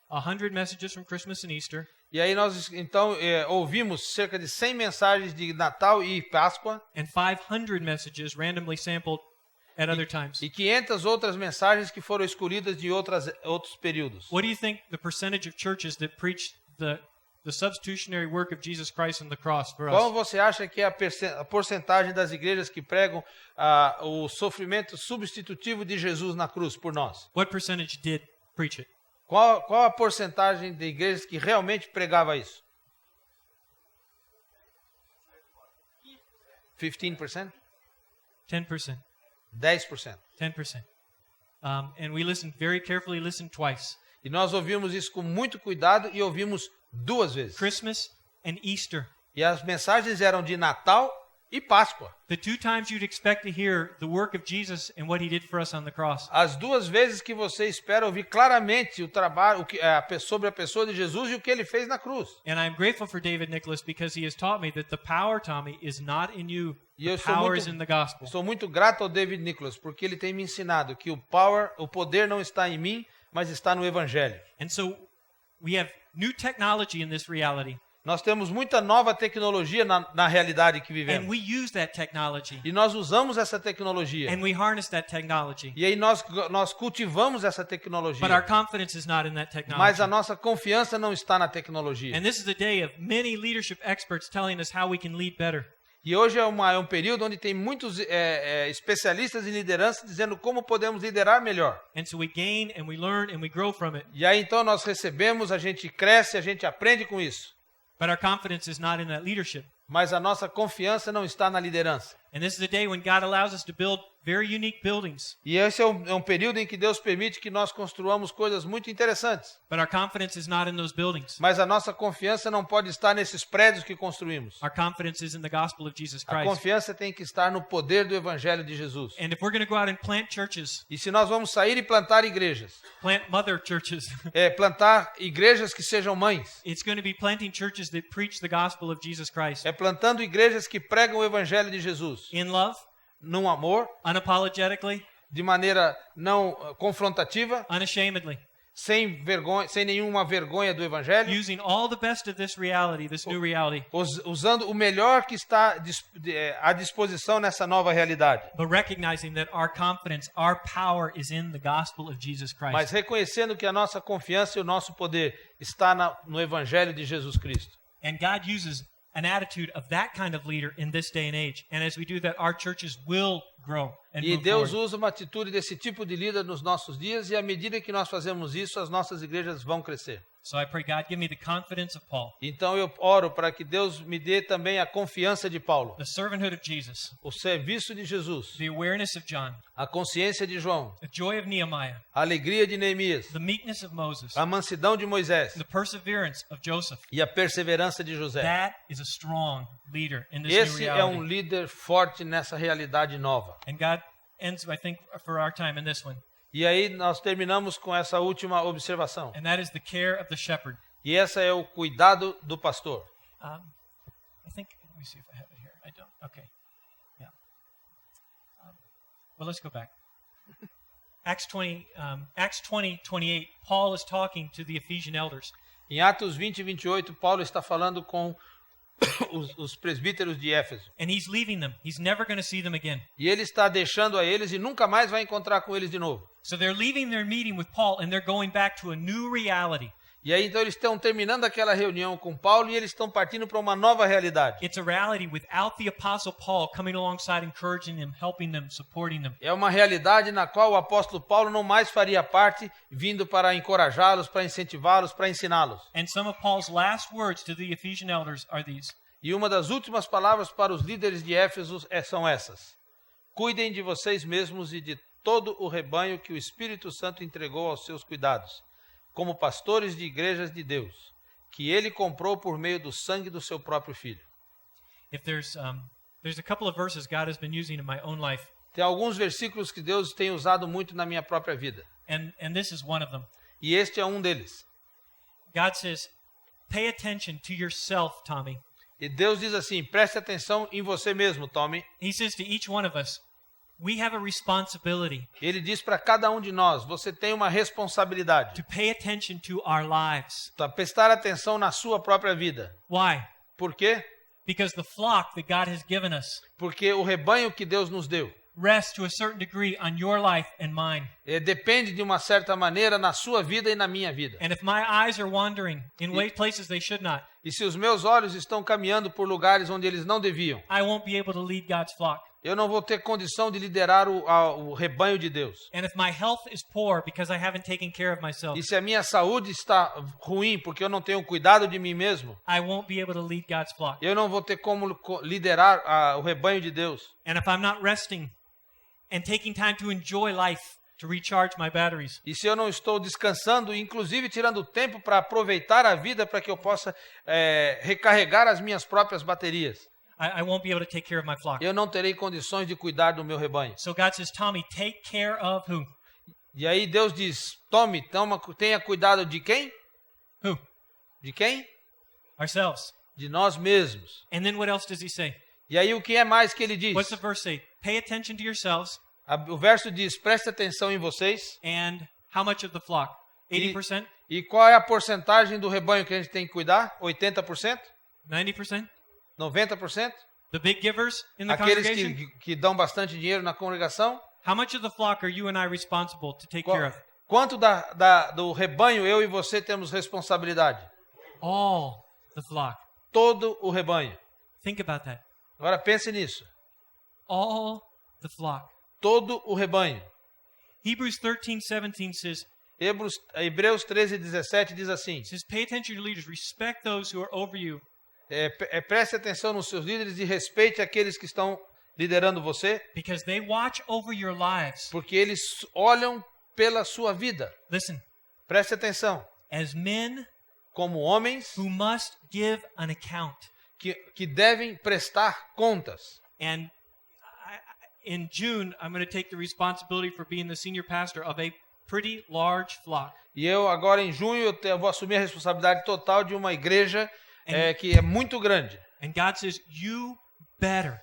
100 messages from Christmas and Easter, E aí nós então ouvimos cerca de 100 mensagens de Natal e Páscoa and 500 messages randomly sampled at other times. e 500 outras mensagens que foram escolhidas de outros períodos. What do you think the percentage of churches that preach the substitutionary work of Jesus Christ on the cross for Qual us? você acha que é a porcentagem das igrejas que pregam o sofrimento substitutivo de Jesus na cruz por nós? What percentage did preach it? Qual a porcentagem de igrejas que realmente pregava isso? 15%? 10%. 10%. 10%. And we very carefully listened twice. E nós ouvimos isso com muito cuidado e ouvimos 2 vezes. Christmas and Easter. E as mensagens eram de Natal e Páscoa. The two times you'd expect to hear the work of Jesus and what he did for us on the cross. As duas vezes que você espera ouvir claramente o trabalho, sobre a pessoa de Jesus e o que ele fez na cruz. And I'm grateful for David Nicholas because he has taught me that the power, Tommy, is not in you. E The eu sou power muito- is in the gospel. Sou muito grato ao David Nicholas, porque ele tem me ensinado que o poder não está em mim, mas está no Evangelho. And so we have new technology in this reality. Nós temos muita nova tecnologia na realidade que And vivemos. we use that technology. E nós usamos essa tecnologia. And we harness that technology. E aí nós cultivamos essa But our tecnologia. confidence is not in that Mas technology. a nossa confiança não está na tecnologia. And this is the day of many leadership experts telling us how we can lead better. E hoje é um período onde tem muitos especialistas em liderança dizendo como podemos liderar melhor. And so we gain and we learn and we grow from it. E aí então nós recebemos, a gente cresce, a gente aprende com isso. But our confidence is not in that leadership. Mas a nossa confiança não está na liderança. And this is the day when God allows us to build very unique buildings. E esse é um período em que Deus permite que nós construamos coisas muito interessantes. But our confidence is not in those buildings. Mas a nossa confiança não pode estar nesses prédios que construímos. Our confidence is in the gospel of Jesus A Christ. confiança tem que estar no poder do Evangelho de Jesus. And if we're going to go out and plant churches, E se nós vamos sair e plantar igrejas, plant mother churches, plantar igrejas que sejam mães, it's going to be planting churches that preach the gospel of Jesus Christ plantando igrejas que pregam o Evangelho de Jesus, in love, num amor, unapologetically, de maneira não confrontativa, unashamedly, sem vergonha, sem nenhuma vergonha do Evangelho, using all the best of this reality, this new reality, usando o melhor que está à disposição nessa nova realidade. but recognizing that our confidence, our power is in the gospel of Jesus Mas Christ. reconhecendo que a nossa confiança e o nosso poder está no Evangelho de Jesus Cristo. And God uses an attitude of that kind of leader in this day and age. And as we do that, our churches will grow and E move Deus forward. usa uma atitude desse tipo de líder nos nossos dias, e à medida que nós fazemos isso, as nossas igrejas vão crescer. So I pray, God, give me the confidence of Paul, Então eu oro para que Deus me dê também a confiança de Paulo, the servanthood of Jesus, o serviço de Jesus, the awareness of John, a consciência de João, the joy of Nehemiah, a alegria de Neemias, the meekness of Moses, a mansidão de Moisés the perseverance of Joseph. e a perseverança de José. That is a strong leader in this new Esse é um reality. líder forte nessa realidade nova. And God ends, I think, for our time in this one. E aí nós terminamos com essa última observação. And that is the care of the shepherd. E essa é o cuidado do pastor. I think, let me see if I have it here. I don't. Okay. Yeah. Well, let's go back. Acts 20:28. Paul is talking to the Ephesian elders. Em Atos 20 e 28, Paulo está falando com os presbíteros de Éfeso. And he's leaving them. He's never going to see them again. E ele está deixando a eles e nunca mais vai encontrar com eles de novo. So they're leaving their meeting with Paul and they're going back to a new reality. E aí então eles estão terminando aquela reunião com Paulo e eles estão partindo para uma nova realidade. It's a reality without the apostle Paul coming alongside, encouraging them, helping them, supporting them. É uma realidade na qual o apóstolo Paulo não mais faria parte, vindo para encorajá-los, para incentivá-los, para ensiná-los. And some of Paul's last words to the Ephesian elders are these: E uma das últimas palavras para os líderes de Éfeso são essas: cuidem de vocês mesmos e de todo o rebanho que o Espírito Santo entregou aos seus cuidados, como pastores de igrejas de Deus, que ele comprou por meio do sangue do seu próprio filho. If there's a couple of verses God has been using in my own life, Tem alguns versículos que Deus tem usado muito na minha própria vida. and this is one of them. E este é um deles. God says, pay attention to yourself, Tommy. E Deus diz assim: preste atenção em você mesmo, Tommy. He says to each one of us, we have a responsibility Ele diz para cada um de nós: você tem uma responsabilidade. to pay attention to our lives. Para prestar atenção na sua própria vida. Why? Por quê? Because the flock that God has given us Porque o rebanho que Deus nos deu rests to a certain degree on your life and mine. depende de uma certa maneira na sua vida e na minha vida. And if my eyes are wandering in places they should not, E se os meus olhos estão caminhando por lugares onde eles não deviam, I won't be able to lead God's flock. eu não vou ter condição de liderar o rebanho de Deus. And if my health is poor because I haven't taken care of myself, E se a minha saúde está ruim porque eu não tenho cuidado de mim mesmo, I won't be able to lead God's flock. eu não vou ter como liderar o rebanho de Deus. And if I'm not resting and taking time to enjoy life, to recharge my batteries, E se eu não estou descansando, inclusive tirando tempo para aproveitar a vida para que eu possa recarregar as minhas próprias baterias, I won't be able to take care of my flock. eu não terei condições de cuidar do meu rebanho. So God says, Tommy, take care of who? E aí Deus diz, tenha cuidado de quem? Who? De quem? Ourselves. De nós mesmos. And then what else does he say? E aí o que é mais que ele diz? What's the verse say? Pay attention to yourselves. O verso diz, preste atenção em vocês. And how much of the flock? 80%? E qual é a porcentagem do rebanho que a gente tem que cuidar? 80%? 90%? 90%? The big givers in the Aqueles congregation? que dão bastante dinheiro na congregação? How much of the flock are you and I responsible to take care of? Quanto do rebanho eu e você temos responsabilidade? All the flock. Todo o rebanho. Think about that. Agora pense nisso. All the flock. Todo o rebanho. Hebrews 13:17 says, Hebreus 13:17 diz assim, pay attention to leaders, respect those who are over you. Preste atenção nos seus líderes e respeite aqueles que estão liderando você, Because they watch over your lives. porque eles olham pela sua vida. Listen, Preste atenção. as men Como homens who must give an account. que devem prestar contas. And in June, I'm going to take the responsibility for being the senior pastor of a pretty large flock. E eu agora em junho eu vou assumir a responsabilidade total de uma igreja que é muito grande. And God says, you better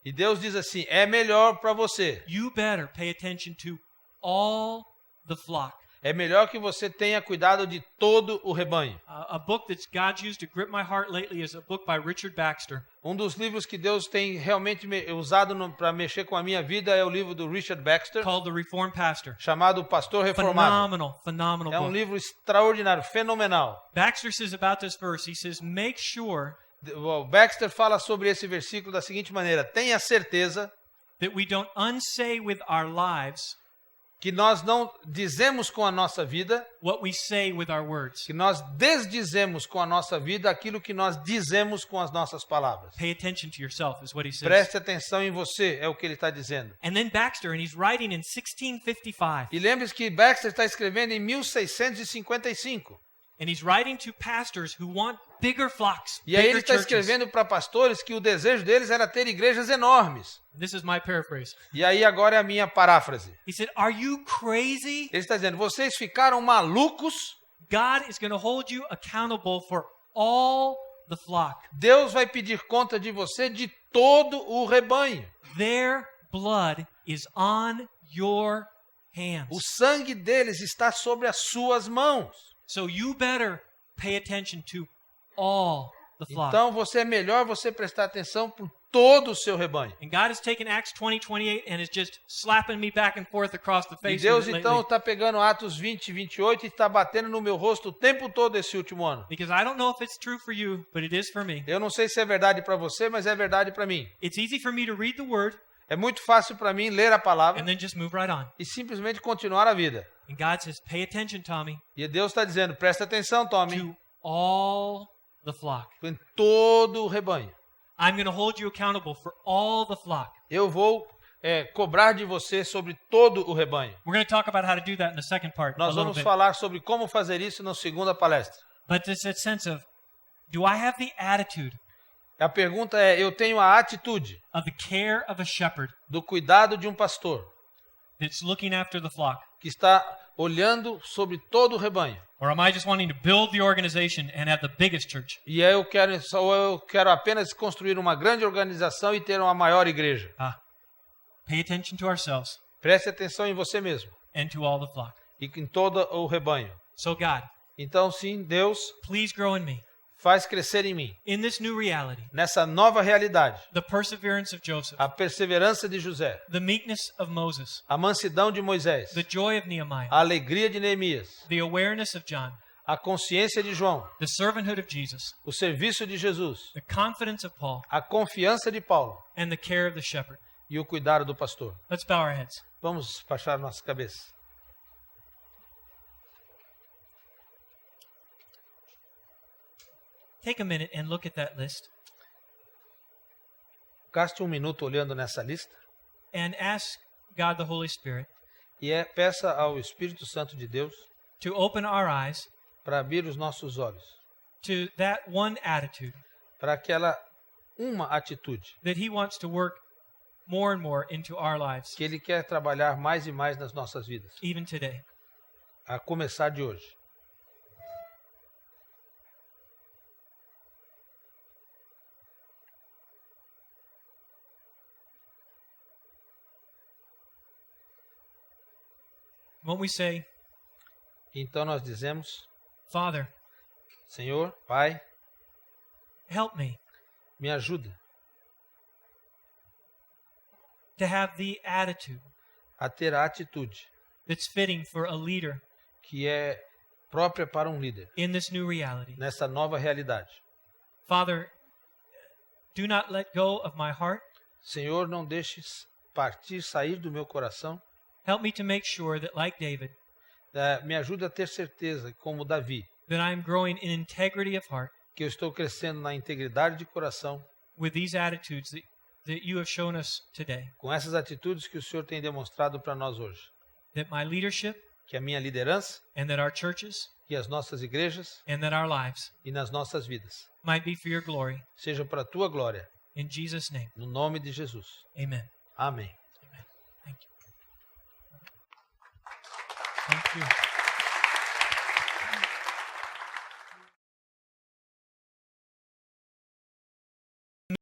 E Deus diz assim, é melhor para você. You better pay attention to all the flock. É melhor que você tenha cuidado de todo o rebanho. A book that God's used to grip my heart lately is a book by Richard Baxter. Um dos livros que Deus tem realmente usado para mexer com a minha vida é o livro do Richard Baxter, Called The Reformed Pastor. chamado Pastor Reformado. Phenomenal É um book. livro extraordinário, fenomenal. Baxter says about this verse, he says, make sure O Baxter fala sobre esse versículo da seguinte maneira: tenha certeza that we don't unsay with our lives que nós não dizemos com a nossa vida, what we say with our words. que nós desdizemos com a nossa vida aquilo que nós dizemos com as nossas palavras. Pay attention to yourself is what he says. Preste atenção em você, é o que ele está dizendo. And then Baxter, and he's writing in 1655, E lembre-se que Baxter está escrevendo em 1655. and he's writing to pastors who want bigger flocks, E aí bigger ele está churches. escrevendo para pastores que o desejo deles era ter igrejas enormes. This is my paraphrase. E aí agora é a minha paráfrase. He said, are you crazy? Ele está dizendo, vocês ficaram malucos? God is going to hold you accountable for all the flock. Deus vai pedir conta de você de todo o rebanho. Their blood is on your hands. O sangue deles está sobre as suas mãos. So you better pay attention to all the flock. Então é melhor você prestar atenção por todo o seu rebanho. And God has taken Acts 20:28 and is just slapping me back and forth across the E face Deus with it então lately. está pegando Atos 20, 28 e está batendo no meu rosto o tempo todo esse último ano. Because I don't know if it's true for you, but it is for me. Eu não sei se é verdade para você, mas é verdade para mim. It's easy for me to read the word É muito fácil para mim ler a palavra and then just move right on. e simplesmente continuar a vida. And God says, pay attention, Tommy, E Deus está dizendo, presta atenção, Tommy, to all the flock. em todo o rebanho. I'm going to hold you accountable for all the flock. Eu vou cobrar de você sobre todo o rebanho. We're going to talk about how to do that in the second part a Nós little vamos bit. falar sobre como fazer isso na segunda palestra. But there's that sense of, do I have the attitude A pergunta é, eu tenho a atitude of the care of a shepherd do cuidado de um pastor that's looking after the flock? que está olhando sobre todo o rebanho. Or am I just wanting to build the organization and have the biggest church? E eu quero apenas construir uma grande organização e ter uma maior igreja. Pay attention to ourselves Preste atenção em você mesmo and to all the flock. e em todo o rebanho. So God, Então sim, Deus please grow in me, faz crescer em mim, in this new reality, nessa nova realidade, the perseverance of Joseph, a perseverança de José, the meekness of Moses, a mansidão de Moisés, the joy of Nehemiah, a alegria de Neemias, the awareness of John, a consciência de João, the servanthood of Jesus, o serviço de Jesus, the confidence of Paul, a confiança de Paulo and the care of the shepherd. e o cuidado do pastor. Let's bow our heads. Vamos baixar nossas cabeças. Take a minute and look at that list Gaste um minuto olhando nessa lista and ask God the Holy Spirit e peça ao Espírito Santo de Deus to open our eyes para abrir os nossos olhos, to that one attitude para aquela uma atitude that He wants to work more and more into our lives, que Ele quer trabalhar mais e mais nas nossas vidas, even today. a começar de hoje. When we say, Então nós dizemos, Father, Senhor, Pai, help me me ajuda to have the attitude a ter a atitude that's fitting for a leader que é própria para um líder in this new reality. nessa nova realidade. Father, do not let go of my heart. Senhor, não deixes partir, sair do meu coração. Help me to make sure that, like David, Me ajuda a ter certeza, como Davi, that I am growing in integrity of heart que eu estou crescendo na integridade de coração with these attitudes that you have shown us today. com essas atitudes que o Senhor tem demonstrado para nós hoje. That my leadership Que a minha liderança and that our churches e as nossas igrejas and that our lives e nas nossas vidas might be for your glory. seja para a tua glória, In Jesus' name, no nome de Jesus. amen. Amém. Thank you. Thank you.